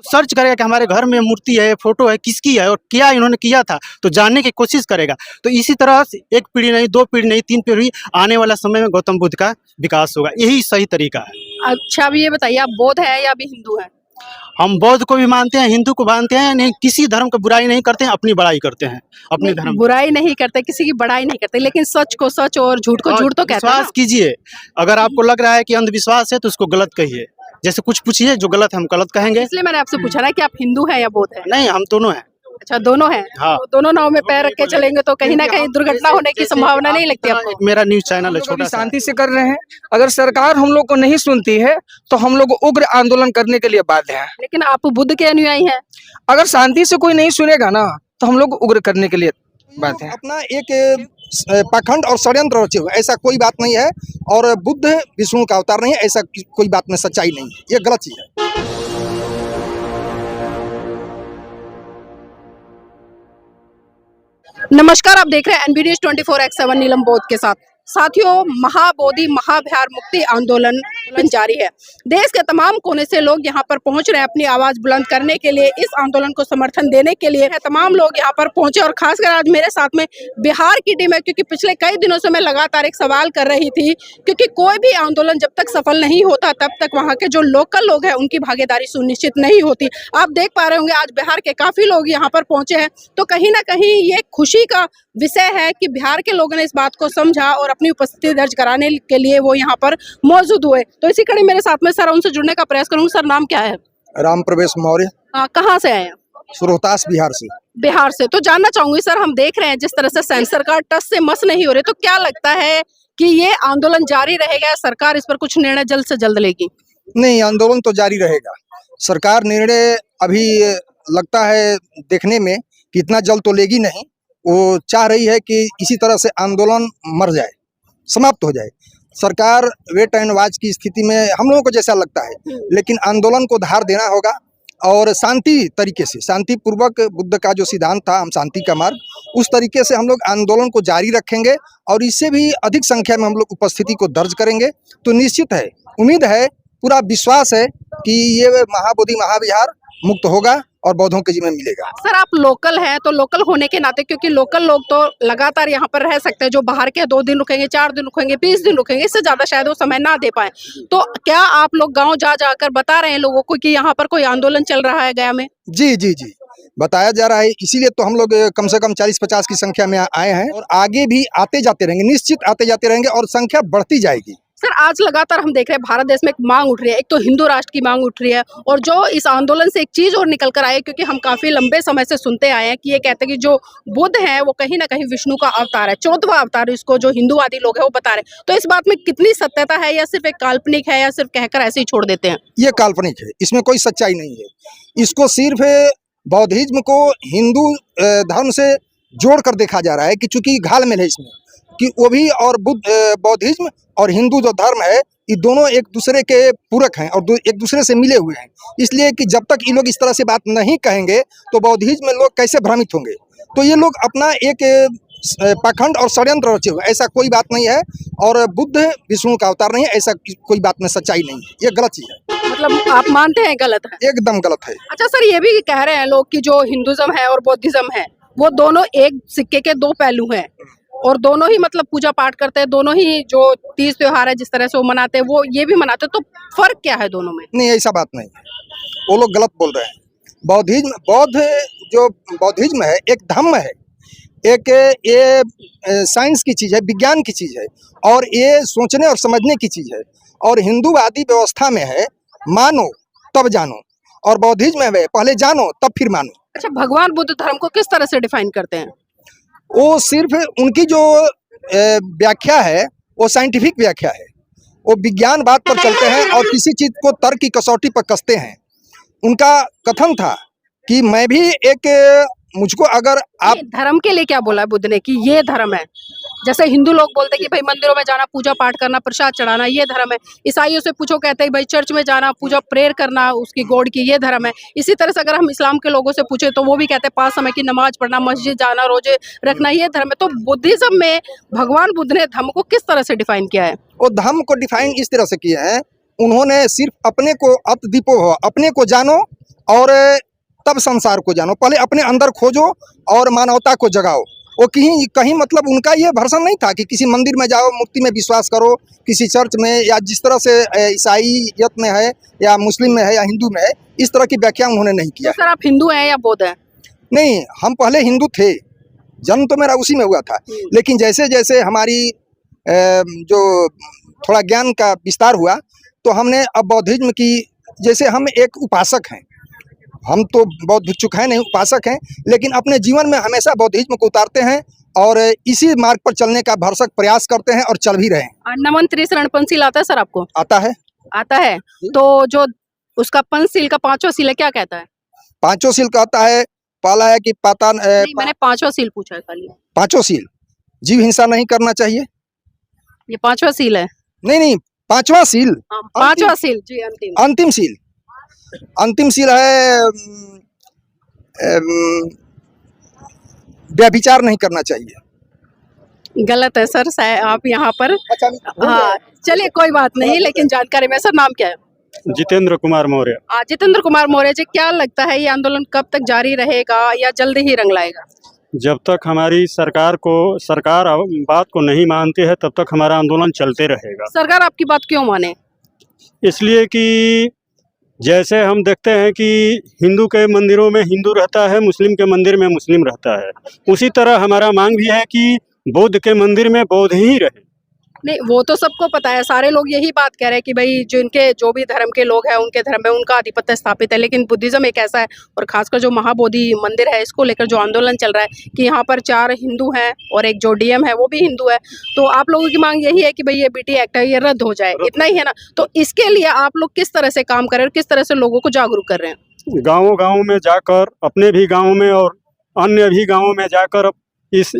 Search करेगा कि हमारे घर में मूर्ति है, फोटो है, किसकी है और क्या इन्होंने किया था, तो जानने की कोशिश करेगा। तो इसी तरह से एक पीढ़ी नहीं, दो पीढ़ी नहीं, तीन पीढ़ी आने वाला समय में गौतम बुद्ध का विकास होगा। यही सही तरीका है। अच्छा, अब ये बताइए, आप बौद्ध हैं या भी हिंदू हैं? हम बौद्ध को भी मानते हैं, हिंदू को मानते हैं, नहीं किसी धर्म की बुराई नहीं करते हैं, अपनी बड़ाई करते हैं अपने धर्म की। बुराई नहीं करते, किसी की बड़ाई नहीं करते, लेकिन सच को सच और झूठ को झूठ तो कहते हैं ना। विश्वास कीजिए, अगर आपको लग रहा है कि अंधविश्वास है तो उसको गलत कहिए। जैसे कुछ पूछिए जो गलत है हम गलत कहेंगे। इसलिए मैंने आपसे पूछा ना कि आप हिंदू हैं या बौद्ध हैं। नहीं, हम दोनों हैं। अच्छा, दोनों हैं। हाँ। तो दोनों नाव में पैर रख के चलेंगे तो कहीं ना कहीं दुर्घटना होने की संभावना नहीं लगती आपको? मेरा न्यूज चैनल है, हम लोग छोटा अभी सा। शांति से कर रहे हैं। अगर सरकार हम लोग को नहीं सुनती है तो हम लोग उग्र आंदोलन करने के लिए बाध्य हैं। लेकिन आप बुद्ध के अनुयायी हैं। अगर शांति से कोई नहीं सुनेगा ना तो हम लोग उग्र करने के लिए बाध्य हैं। अपना एक पाखंड और षड्यंत्र रचे हुए, ऐसा कोई बात नहीं है। और बुद्ध विष्णु का अवतार नहीं है, ऐसा कोई बात में सच्चाई नहीं है, ये गलत चीज है। नमस्कार, आप देख रहे हैं एनबी न्यूज 24x7 नीलम बौद्ध के साथ। साथियों, महाबोधि महाविहार मुक्ति आंदोलन जारी है। देश के तमाम कोने से लोग यहां पर पहुंच रहे हैं अपनी आवाज बुलंद करने के लिए, इस आंदोलन को समर्थन देने के लिए तमाम लोग यहां पर पहुंचे। और खासकर आज मेरे साथ में बिहार की टीम है, क्योंकि पिछले कई दिनों से मैं लगातार एक सवाल कर रही थी, क्योंकि कोई भी आंदोलन जब तक सफल नहीं होता तब तक वहाँ के जो लोकल लोग हैं उनकी भागीदारी सुनिश्चित नहीं होती। आप देख पा रहे होंगे आज बिहार के काफी लोग यहाँ पर पहुंचे हैं, तो कहीं ना कहीं ये खुशी का विषय है कि बिहार के लोगों ने इस बात को समझा और अपनी उपस्थिति दर्ज कराने के लिए वो यहाँ पर मौजूद हुए। तो इसी कड़ी मेरे साथ में सर, उनसे जुड़ने का प्रयास करूंगा। सर, नाम क्या है? राम प्रवेश मौर्य, कहाँ से आए हैं? रोहतास बिहार से। बिहार से। तो जानना चाहूंगी सर, हम देख रहे हैं जिस तरह से सेंटर सरकार टस से मस नहीं हो रही, तो क्या लगता है कि ये आंदोलन जारी रहेगा, सरकार इस पर कुछ निर्णय जल्द से जल्द लेगी? नहीं, आंदोलन तो जारी रहेगा। सरकार निर्णय अभी लगता है देखने में कि इतना जल्द तो लेगी नहीं। वो चाह रही है कि इसी तरह से आंदोलन मर जाए, समाप्त हो जाए। सरकार वेट एंड वॉच की स्थिति में हम लोगों को जैसा लगता है, लेकिन आंदोलन को धार देना होगा और शांति तरीके से, शांतिपूर्वक बुद्ध का जो सिद्धांत था, हम शांति का मार्ग, उस तरीके से हम लोग आंदोलन को जारी रखेंगे और इससे भी अधिक संख्या में हम लोग उपस्थिति को दर्ज करेंगे। तो निश्चित है, उम्मीद है, पूरा विश्वास है कि ये महाबोधि महाविहार मुक्त होगा और बौद्धों के जीवन मिलेगा। सर, आप लोकल हैं, तो लोकल होने के नाते, क्योंकि लोकल लोग तो लगातार यहाँ पर रह सकते हैं, जो बाहर के 2 दिन रुकेंगे, 4 दिन रुकेंगे, 20 दिन रुकेंगे, इससे ज्यादा शायद वो समय ना दे पाए। तो क्या आप लोग गांव जा जाकर बता रहे हैं लोगों को कि यहाँ पर कोई आंदोलन चल रहा है गया में? जी जी जी, बताया जा रहा है। इसीलिए तो हम लोग कम से कम 40-50 की संख्या में आए हैं और आगे भी आते जाते रहेंगे, निश्चित आते जाते रहेंगे और संख्या बढ़ती जाएगी। सर, आज लगातार हम देख रहे हैं भारत देश में एक मांग उठ रही है, एक तो हिंदू राष्ट्र की मांग उठ रही है, और जो इस आंदोलन से एक चीज और निकल कर आई है, क्योंकि हम काफी लंबे समय से सुनते आए हैं कि ये कहते हैं कि जो बुद्ध है वो कहीं ना कहीं विष्णु का अवतार है, 14वां अवतार, इसको जो हिंदूवादी लोग हैं वो बता रहे हैं। तो इस बात में कितनी सत्यता है, या सिर्फ एक काल्पनिक है, या सिर्फ कहकर ऐसे ही छोड़ देते हैं? ये काल्पनिक है, इसमें कोई सच्चाई नहीं है। इसको सिर्फ बौद्धिज्म को हिंदू धर्म से जोड़ कर देखा जा रहा है कि चूंकि घालमेल है इसमें, कि वो भी और बौद्धिज्म और हिंदू जो धर्म है, ये दोनों एक दूसरे के पूरक हैं और एक दूसरे से मिले हुए हैं। इसलिए कि जब तक ये लोग इस तरह से बात नहीं कहेंगे तो बौद्धिज्म में लोग कैसे भ्रमित होंगे। तो ये लोग अपना एक पाखंड और षड्यंत्र रचे हुए, ऐसा कोई बात नहीं है। और बुद्ध विष्णु का अवतार नहीं है, ऐसा कोई बात में सच्चाई नहीं है, ये गलत चीज है। मतलब आप मानते हैं गलत है? एकदम गलत है। अच्छा सर, ये भी कह रहे हैं लोग कि जो हिंदुज्म है और बौद्धिज्म है वो दोनों एक सिक्के के 2 पहलू हैं, और दोनों ही मतलब पूजा पाठ करते हैं, दोनों ही जो तीज त्योहार है जिस तरह से वो मनाते हैं वो ये भी मनाते हैं, तो फर्क क्या है दोनों में? नहीं, ऐसा बात नहीं है, वो लोग गलत बोल रहे हैं। बौद्धिज्म है एक धम्म है, एक ये साइंस की चीज है, विज्ञान की चीज है, और ये सोचने और समझने की चीज है। और हिंदूवादी व्यवस्था में है मानो तब जानो, और बौद्धिज्म में पहले जानो तब फिर मानो। अच्छा, भगवान बुद्ध धर्म को किस तरह से डिफाइन करते हैं? वो सिर्फ उनकी जो व्याख्या है वो साइंटिफिक व्याख्या है, वो विज्ञान बात पर चलते हैं और किसी चीज को तर्क की कसौटी पर कसते हैं। उनका कथन था कि मैं भी एक, मुझको अगर आप धर्म के लिए क्या बोला है बुद्ध ने कि ये धर्म है? जैसे हिंदू लोग बोलते हैं कि भाई मंदिरों में जाना, पूजा पाठ करना, प्रसाद चढ़ाना, ये धर्म है। ईसाइयों से पूछो, कहते हैं भाई चर्च में जाना, पूजा प्रेयर करना उसकी गॉड की, ये धर्म है। इसी तरह से अगर हम इस्लाम के लोगों से पूछे तो वो भी कहते हैं 5 समय की नमाज पढ़ना, मस्जिद जाना, रोजे रखना, ये धर्म है। तो बुद्धिज्म में भगवान बुद्ध ने धर्म को किस तरह से डिफाइन किया है? वो धर्म को डिफाइन इस तरह से किया है, उन्होंने सिर्फ अपने को अत दीपो हो, अपने को जानो और तब संसार को जानो। पहले अपने अंदर खोजो और मानवता को जगाओ। वो कहीं कहीं मतलब उनका ये भर्सन नहीं था कि किसी मंदिर में जाओ, मूर्ति में विश्वास करो, किसी चर्च में, या जिस तरह से ईसाईयत में है या मुस्लिम में है या हिंदू में है, इस तरह की व्याख्या उन्होंने नहीं किया। सर आप हिंदू हैं या बौद्ध हैं? नहीं, हम पहले हिंदू थे, जन्म तो मेरा उसी में हुआ था, लेकिन जैसे जैसे हमारी जो थोड़ा ज्ञान का विस्तार हुआ तो हमने अब बौद्धिज्म की, जैसे हम एक उपासक हैं, हम तो बौद्ध भिक्षुक हैं नहीं, उपासक हैं, लेकिन अपने जीवन में हमेशा बौद्धिज्म को उतारते हैं और इसी मार्ग पर चलने का भरसक प्रयास करते हैं और चल भी रहे हैं। नमन त्रिशरण पंचशील आता है सर आपको? आता है। आता है। तो जो उसका पंचशील का पांचवा सील है क्या कहता है? पांचों सील कहता है, पहला है कि नहीं, मैंने पांचवा सील पूछा है खाली। पांचों सील, जीव हिंसा नहीं करना चाहिए। ये पांचवा सील है? नहीं, पांचवा सील, हाँ, पांचवा सील जी, अंतिम अंतिम सील। अंतिम सील है व्यभिचार नहीं करना चाहिए। गलत है सर, आप यहाँ पर। अच्छा, हाँ चलिए कोई बात नहीं, लेकिन जानकारी में। सर नाम क्या है? जितेंद्र कुमार मौर्य। जितेंद्र कुमार मौर्य जी, क्या लगता है ये आंदोलन कब तक जारी रहेगा या जल्दी ही रंग लाएगा? जब तक हमारी सरकार बात को नहीं मानती है तब तक हमारा आंदोलन चलते रहेगा। सरकार आपकी बात क्यों माने? इसलिए कि जैसे हम देखते हैं कि हिंदू के मंदिरों में हिंदू रहता है, मुस्लिम के मंदिर में मुस्लिम रहता है, उसी तरह हमारा मांग भी है कि बौद्ध के मंदिर में बौद्ध ही रहे। नहीं, वो तो सबको पता है, सारे लोग यही बात कह रहे हैं कि भाई जिनके जो भी धर्म के लोग हैं उनके धर्म में उनका आधिपत्य स्थापित है, लेकिन बुद्धिज्म एक ऐसा है, और खासकर जो महाबोधि मंदिर है इसको लेकर जो आंदोलन चल रहा है कि यहाँ पर 4 हिंदू हैं और एक जो डीएम है वो भी हिंदू है, तो आप लोगों की मांग यही है कि भाई ये बीटी एक्ट है ये रद्द हो जाए, इतना ही है ना? तो इसके लिए आप लोग किस तरह से काम कर रहे हैं और किस तरह से लोगों को जागरूक कर रहे हैं? गाँव में जाकर, अपने भी गाँव में और अन्य भी गाँवों में जाकर इस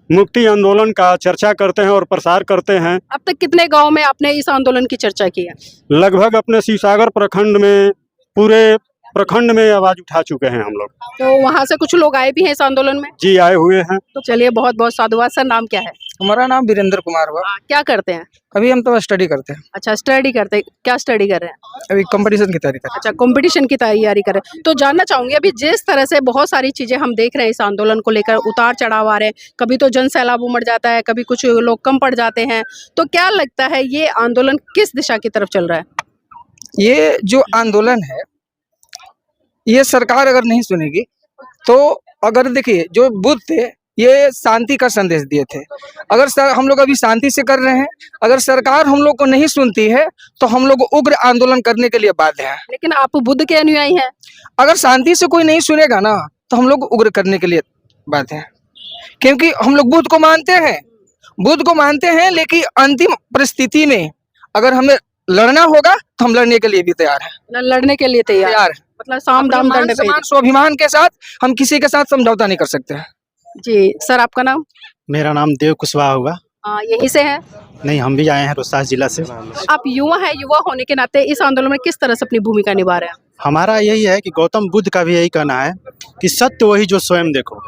मुक्ति आंदोलन का चर्चा करते हैं और प्रसार करते हैं। अब तक कितने गांव में आपने इस आंदोलन की चर्चा की है? लगभग अपने शिवसागर प्रखंड में, पूरे प्रखंड में आवाज उठा चुके हैं हम लोग। तो वहाँ से कुछ लोग आए भी हैं इस आंदोलन में? जी, आए हुए हैं। तो चलिए बहुत बहुत साधुवाद। सर नाम क्या है? हमारा नाम वीरेंद्र कुमार हुआ। क्या करते हैं? अभी हम तो स्टडी करते हैं। अच्छा, स्टडी करते हैं। क्या स्टडी कर रहे हैं? अभी कंपटीशन की तैयारी कर रहे अच्छा, कंपटीशन की तैयारी कर रहे हैं। तो जानना चाहूंगी, अभी जिस तरह से बहुत सारी चीजें हम देख रहे हैं इस आंदोलन को लेकर, उतार चढ़ाव आ रहे हैं, कभी तो जन सैलाब उमड़ जाता है, कभी कुछ लोग कम पड़ जाते हैं, तो क्या लगता है ये आंदोलन किस दिशा की तरफ चल रहा है? ये जो आंदोलन है ये सरकार अगर नहीं सुनेगी तो, अगर देखिए जो बुद्ध थे ये शांति का संदेश दिए थे, अगर हम लोग अभी शांति से कर रहे हैं, अगर सरकार हम लोग को नहीं सुनती है तो हम लोग उग्र आंदोलन करने के लिए बाध्य हैं। लेकिन आप बुद्ध के अनुयायी हैं। अगर शांति से कोई नहीं सुनेगा ना तो हम लोग उग्र करने के लिए बाध्य हैं, क्योंकि हम लोग बुद्ध को मानते हैं, लेकिन अंतिम परिस्थिति में अगर हमें लड़ना होगा तो हम लड़ने के लिए भी तैयार हैं। लड़ने के लिए तैयार है। मतलब साम दाम दंड भेद। स्वाभिमान के साथ हम किसी के साथ समझौता नहीं कर सकते हैं। जी सर, आपका नाम? मेरा नाम देव कुशवाहा हुआ। यहीं से है? नहीं, हम भी आए हैं रोहतास जिला से। आप युवा हैं, युवा होने के नाते इस आंदोलन में किस तरह से अपनी भूमिका निभा रहे हैं? हमारा यही है कि गौतम बुद्ध का भी यही कहना है कि सत्य वही जो स्वयं देखो।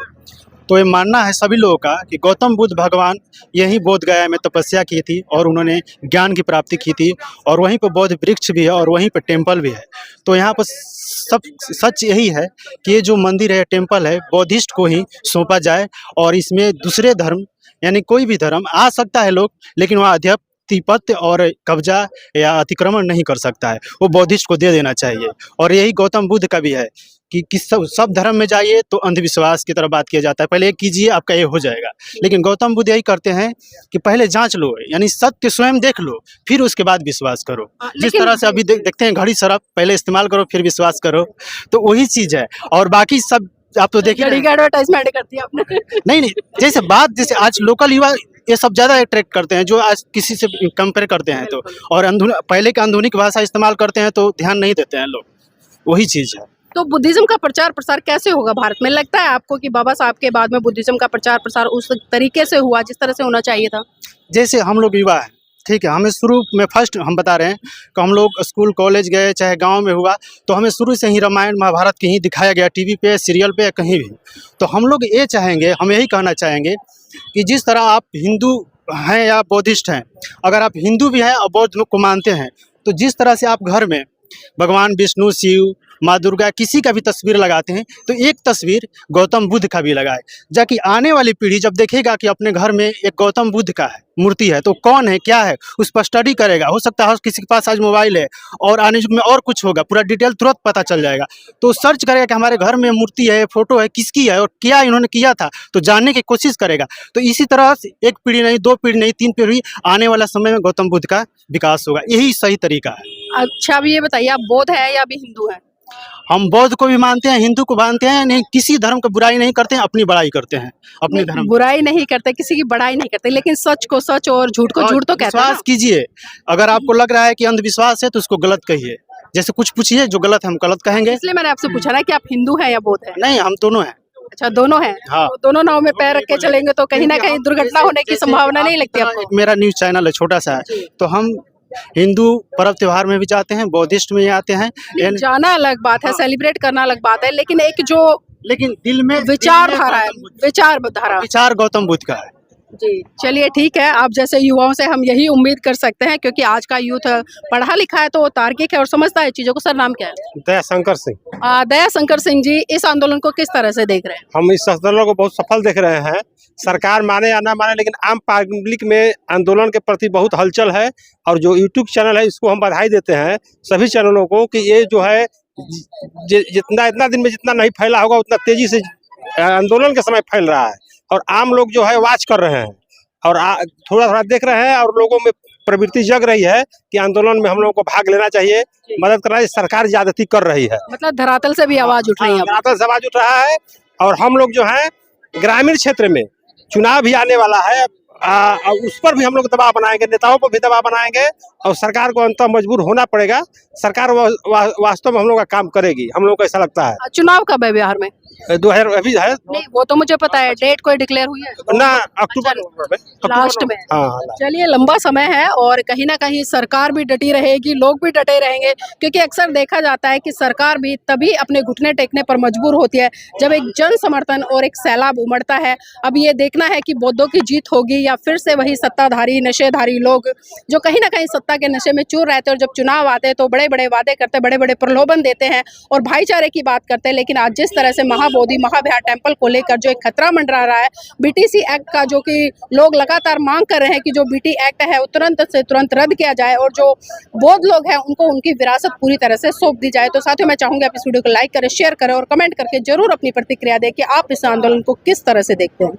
तो ये मानना है सभी लोगों का कि गौतम बुद्ध भगवान यहीं बोध गया में तपस्या की थी और उन्होंने ज्ञान की प्राप्ति की थी, और वहीं पर बौद्ध वृक्ष भी है और वहीं पर टेम्पल भी है। तो यहाँ पर सब सच यही है कि ये जो मंदिर है, टेम्पल है, बौद्धिस्ट को ही सौंपा जाए, और इसमें दूसरे धर्म यानी कोई भी धर्म आ सकता है लोग, लेकिन वहाँ आधिपत्य और कब्जा या अतिक्रमण नहीं कर सकता है, वो बौद्धिस्ट को दे देना चाहिए। और यही गौतम बुद्ध का भी है कि सब धर्म में जाइए तो अंधविश्वास की तरफ बात किया जाता है, पहले कीजिए आपका ये हो जाएगा, लेकिन गौतम बुद्ध यही करते हैं कि पहले जांच लो, यानी सत्य स्वयं देख लो, फिर उसके बाद विश्वास करो। जिस तरह से अभी देखते हैं घड़ी सरफ, पहले इस्तेमाल करो फिर विश्वास करो, तो वही चीज़ है। और बाकी सब आप तो देखिए, घड़ी का एडवर्टाइजमेंट कर दिया आपने। नहीं, जैसे आज लोकल युवा ये सब ज़्यादा अट्रैक्ट करते हैं, जो आज किसी से कंपेयर करते हैं तो, और पहले के आधुनिक भाषा इस्तेमाल करते हैं तो ध्यान नहीं देते हैं लोग, वही चीज़ है। तो बुद्धिज्म का प्रचार प्रसार कैसे होगा भारत में? लगता है आपको कि बाबा साहब के बाद में बुद्धिज्म का प्रचार प्रसार उस तरीके से हुआ जिस तरह से होना चाहिए था? जैसे हम लोग युवा हैं, ठीक है, हमें शुरू में फर्स्ट हम बता रहे हैं कि हम लोग स्कूल कॉलेज गए, चाहे गांव में हुआ, तो हमें शुरू से ही रामायण महाभारत की ही दिखाया गया, टीवी पे, सीरियल पे, कहीं भी। तो हम लोग ये चाहेंगे, हम यही कहना चाहेंगे कि जिस तरह आप हिंदू हैं या बौद्धिस्ट हैं, अगर आप हिंदू भी हैं और बौद्ध को मानते हैं, तो जिस तरह से आप घर में भगवान विष्णु, शिव माँ दुर्गा किसी का भी तस्वीर लगाते हैं तो एक तस्वीर गौतम बुद्ध का भी लगाए, जाकि आने वाली पीढ़ी जब देखेगा कि अपने घर में एक गौतम बुद्ध का है मूर्ति है तो कौन है क्या है उस पर स्टडी करेगा। हो सकता है किसी के पास आज मोबाइल है और आने युग में और कुछ होगा, पूरा डिटेल तुरंत पता चल जाएगा। तो सर्च करेगा कि हमारे घर में मूर्ति है, फोटो है, किसकी है और क्या इन्होंने किया था, तो जानने की कोशिश करेगा। तो इसी तरह से एक पीढ़ी नहीं, दो पीढ़ी नहीं, तीन पीढ़ी आने वाला समय में गौतम बुद्ध का विकास होगा। यही सही तरीका है। अच्छा, अभी ये बताइए, आप बौद्ध है या भी हिंदू है? हम बौद्ध को भी मानते हैं, हिंदू को मानते हैं, नहीं किसी धर्म की बुराई नहीं करते हैं, अपनी बड़ाई करते हैं अपने धर्म की। बुराई नहीं करते, किसी की बड़ाई नहीं करते, लेकिन सच को सच और झूठ को और झूठ तो कहते हैं विश्वास ना। कीजिए, अगर आपको लग रहा है कि अंधविश्वास है तो उसको गलत कहिए। जैसे कुछ पूछिए जो गलत है हम गलत कहेंगे। इसलिए मैंने आपसे पूछा ना कि आप हिंदू हैं या बौद्ध हैं। नहीं, हम दोनों हैं। अच्छा, दोनों हैं। हाँ। तो दोनों नाव में पैर रख के चलेंगे तो कहीं ना कहीं दुर्घटना होने की संभावना नहीं लगती आपको? मेरा न्यूज चैनल है, छोटा सा है, तो हम हिंदू पर्व त्योहार में भी जाते हैं, बौद्धिस्ट में आते हैं। जाना अलग बात है, सेलिब्रेट करना अलग बात है, लेकिन एक जो लेकिन दिल में विचारधारा है, विचारधारा। विचार गौतम बुद्ध का है। जी, चलिए ठीक है। आप जैसे युवाओं से हम यही उम्मीद कर सकते हैं, क्योंकि आज का यूथ पढ़ा लिखा है तो वो तार्किक है और समझता है चीजों को। सर, नाम क्या है? दयाशंकर सिंह। दयाशंकर सिंह जी, इस आंदोलन को किस तरह से देख रहे हैं? हम इस आंदोलन को बहुत सफल देख रहे हैं। सरकार माने या ना माने, लेकिन आम पब्लिक में आंदोलन के प्रति बहुत हलचल है। और जो यूट्यूब चैनल है इसको हम बधाई देते हैं सभी चैनलों को कि ये जो है इतना दिन में जितना नहीं फैला होगा उतना तेजी से आंदोलन के समय फैल रहा है। और आम लोग जो है वाच कर रहे हैं और थोड़ा थोड़ा देख रहे हैं और लोगों में प्रवृत्ति जग रही है कि आंदोलन में हम लोगों को भाग लेना चाहिए, मदद करना चाहिए। सरकार ज्यादती कर रही है, मतलब धरातल से भी आवाज उठ रही है। धरातल से आवाज उठ रहा है। और हम लोग जो है ग्रामीण क्षेत्र में चुनाव भी आने वाला है, उस पर भी हम लोग दबाव बनाएंगे, नेताओं पर भी दबाव बनाएंगे और सरकार को अंततः मजबूर होना पड़ेगा। सरकार वास्तव में हम लोग का काम करेगी, हम लोग को ऐसा लगता है। चुनाव कब है बिहार में? 2000 अभी है नहीं, वो तो मुझे पता है, डेट कोई डिक्लेयर हुई है ना, अक्टूबर लास्ट में। हाँ। चलिए, लंबा समय है और कहीं ना कहीं सरकार भी डटी रहेगी, लोग भी डटे रहेंगे, क्योंकि अक्सर देखा जाता है कि सरकार भी तभी अपने घुटने टेकने पर मजबूर होती है जब एक जन समर्थन और एक सैलाब उमड़ता है। अब ये देखना है कि बौद्धों की जीत होगी या फिर से वही सत्ताधारी नशेधारी लोग जो कहीं ना कहीं सत्ता के नशे में चूर रहते हैं और जब चुनाव आते हैं तो बड़े बड़े वादे करते हैं, बड़े बड़े प्रलोभन देते हैं और भाईचारे की बात करते हैं। लेकिन आज जिस तरह से महाबोधि महाविहार टेम्पल को लेकर जो एक खतरा मंडरा रहा है, बीटीसी एक्ट का, जो कि लोग लगातार मांग कर रहे हैं कि जो बीटी एक्ट है वो तुरंत से तुरंत रद्द किया जाए और जो बौद्ध लोग हैं उनको उनकी विरासत पूरी तरह से सौंप दी जाए। तो साथियों, मैं चाहूंगी आप इस वीडियो को लाइक करें, शेयर करें और कमेंट करके जरूर अपनी प्रतिक्रिया दें कि आप इस आंदोलन को किस तरह से देखते हैं।